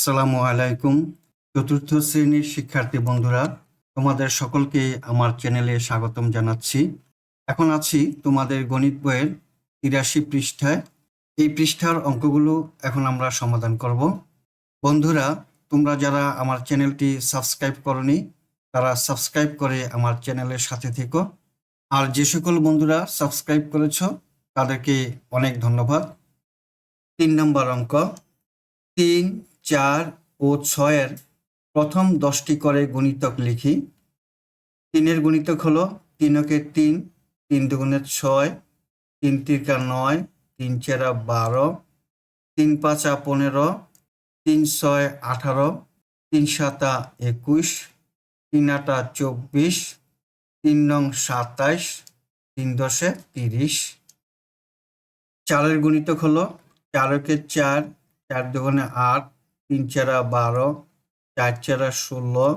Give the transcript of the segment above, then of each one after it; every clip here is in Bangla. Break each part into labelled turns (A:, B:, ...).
A: আসসালামু আলাইকুম। চতুর্থ শ্রেণীর শিক্ষার্থী বন্ধুরা, তোমাদের সকলকে আমার চ্যানেলে স্বাগতম জানাচ্ছি। এখন আছি তোমাদের গণিত বইয়ের ৮৩ পৃষ্ঠায়। এই পৃষ্ঠার অঙ্কগুলো এখন আমরা সমাধান করব। বন্ধুরা, তোমরা যারা আমার চ্যানেলটি সাবস্ক্রাইব করনি, তারা সাবস্ক্রাইব করে আমার চ্যানেলের সাথে থেকো। আর যে সকল বন্ধুরা সাবস্ক্রাইব করেছ তাদেরকে অনেক ধন্যবাদ। ৩ নম্বর অঙ্ক, ৩, ৪ ও ৬-এর প্রথম ১০টি করে গুণিতক লিখি। ৩-এর গুণিতক হলো ৩-একে ৩, ৩ দুগুণে ৬, ৩ তিরিকা ৯, ৩ চেরা ১২, ৩ পাঁচা ১৫, ৩ ছয় ১৮, ৩ সাতা ২১, ৩ আটা ২৪, ৩ নং ২৭, ৩ দশে ৩০। ৪-এর গুণিতক হলো ৪-একে ৪, ৪ দুগুণে ৮, ৩ চেরা ১২, ৪ চেরা ১৬,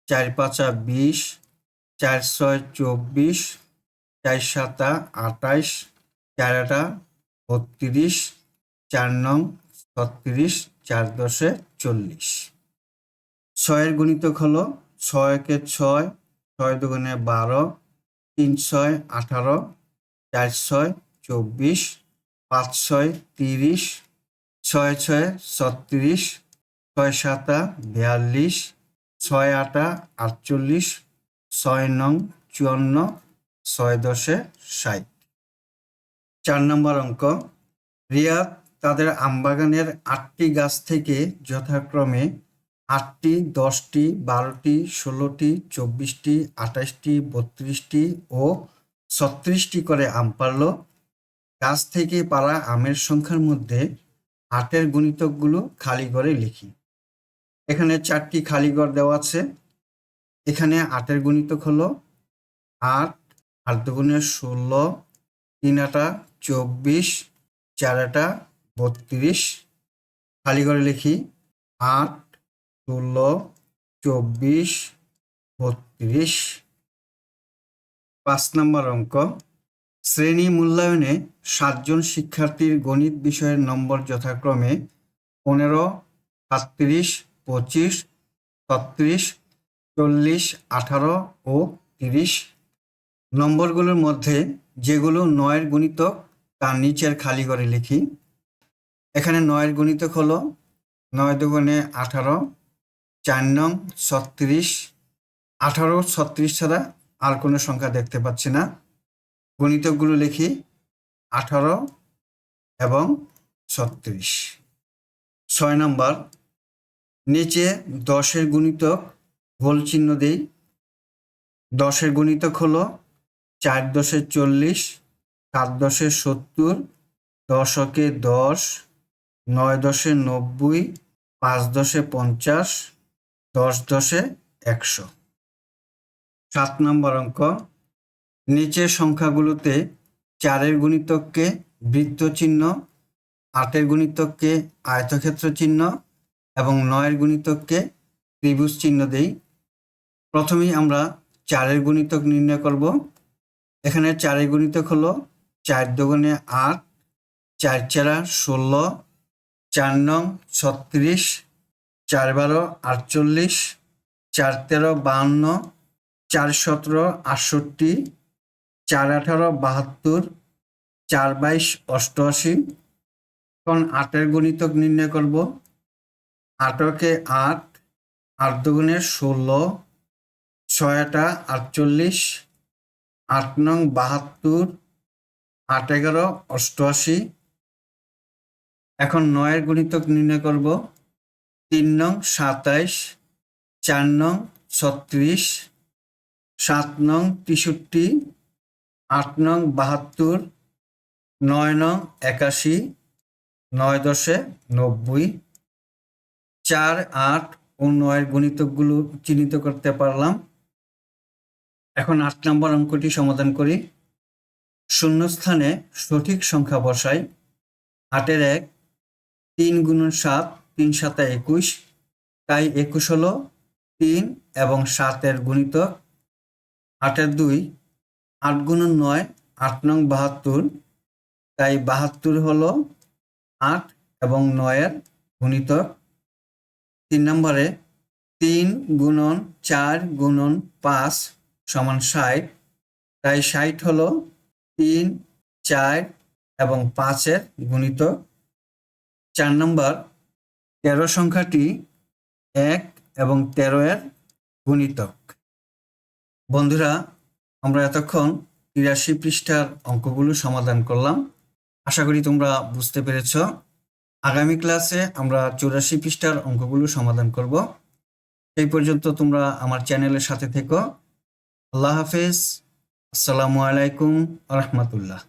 A: ৪ পাঁচা ২০, ৪ ছয় ২৪, ৪ সাতা ২৮, ৪ আটা ৩২, ৪ নং ৩৬, ৪ দশে ৪০। ৬-এর গুণিতক হলো ৬-একে ৬, ৬ দুগুণে ১২, ৩ ছয় ১৮, ৪ ছয় ২৪, ৫ ছয় ৩০, ৬ ছয় ৩৬, ৬ সাতা ৪২, ৬ আটা ৪৮, ৬ নং ৫৪, ৬ দশে ৬০। ৪ নম্বর অঙ্ক, রিয়াদ তাদের আমবাগানের ৮টি গাছ থেকে যথাক্রমে ৮টি, ১০টি, ১২টি, ১৬টি, ২৪টি, ২৮টি, ৩২টি ও ৩৬টি করে আম পারল। গাছ থেকে পাড়া আমের সংখ্যার মধ্যে ৮-এর গুণিতকগুলো খালি ঘরে লিখি। এখানে ৪টি খালি ঘর দেওয়া আছে। এখানে ৮-এর গুণিতক হলো ৮, ৮ দুগুণে ১৬, ৩ আটা ২৪, ৪ আটা ৩২। খালি ঘরে লিখি ৮, ১৬, ২৪, ৩২। ৫ নম্বর অঙ্ক, শ্রেণী মূল্যায়নে ৭ জন শিক্ষার্থীর গণিত বিষয়ের নম্বর যথাক্রমে ১৫, ৩৭, ২৫, ৩৬, ৪০, ১৮ ও ৩০। নম্বরগুলোর মধ্যে যেগুলো ৯-এর গুণিতক তার নিচের খালি ঘরে লিখি। এখানে ৯-এর গুণিতক হলো ৯ দুগুণে ১৮, ৪ নং ৩৬, ১৮, ৩৬ ছাড়া আর কোনো সংখ্যা দেখতে পাচ্ছি না। গুণিতকগুলো লিখি ১৮ এবং ৩৬। ৬ নম্বর, নিচে ১০-এর গুণিতক গোল চিহ্ন দিই। ১০-এর গুণিতক হলো ৪ দশে ৪০, ৭ দশে ৭০, ১০-একে ১০, ৯ দশে ৯০, ৫ দশে ৫০, ১০ দশে ১০০। ৭ নম্বর অঙ্ক, নিচের সংখ্যাগুলোতে ৪-এর গুণিতককে বৃত্ত চিহ্ন, ৮-এর গুণিতককে আয়তক্ষেত্র চিহ্ন এবং ৯-এর গুণিতককে ত্রিভুজ চিহ্ন দেই। প্রথমেই আমরা ৪-এর গুণিতক নির্ণয় করব। এখানে ৪-এর গুণিতক হলো ৪ দুগুণে ৮, ৪ চেরা ১৬, ৪ নং ৩৬, ৪ ১২ ৪৮, ৪ ১৩ ৫২, ৪ ১৭ ৬৮, ৪ ১৮ ৭২, ৪ ২২ ৮৮। এখন ৮-এর গুণিতক নির্ণয় করব। ৮-একে ৮, ৮ দুগুণে ১৬, ৬ আটা ৪৮, ৮ নং ৭২, ৮ ১১ ৮৮। এখন ৯-এর গুণিতক নির্ণয় করব। ৩ নং ২৭, ৪ নং ৩৬, ৭ নং ৬৩, ৮ নং ৭২, ৯ নং ৮১, ৯ দশে ৯০। ৪, ৮ ও ৯-এর গুণিতকগুলো চিহ্নিত করতে পারলাম। এখন ৮ নম্বর অঙ্কটি সমাধান করি। শূন্যস্থানে সঠিক সংখ্যা বসাই। ৮-এর ১, ৩ গুণন ৭, ৩ সাতা ২১, তাই ২১ হলো ৩ এবং ৭-এর গুণিতক। ৮-এর ২, ৮ গুণন ৯, ৮ নং ৭২, তাই ৭২ হলো ৮ এবং ৯-এর গুণিতক। 3 নম্বরে 3 গুণন 4 গুণন 5 সমান 60, তাই 60 হলো 3, 4 এবং 5-এর গুণিতক। 4 নম্বর 13 সংখ্যাটি 1 এবং 13-এর গুণিতক। বন্ধুরা, আমরা এতক্ষণ 83 পৃষ্ঠার অঙ্কগুলো সমাধান করলাম। আশা করি তোমরা বুঝতে পেরেছ। আগামী ক্লাসে আমরা 84 পৃষ্ঠার অঙ্কগুলো সমাধান করব। সেই পর্যন্ত তোমরা আমার চ্যানেলের সাথে থেকো। আল্লাহ হাফেজ। আসসালামু আলাইকুম ওয়া রাহমাতুল্লাহ।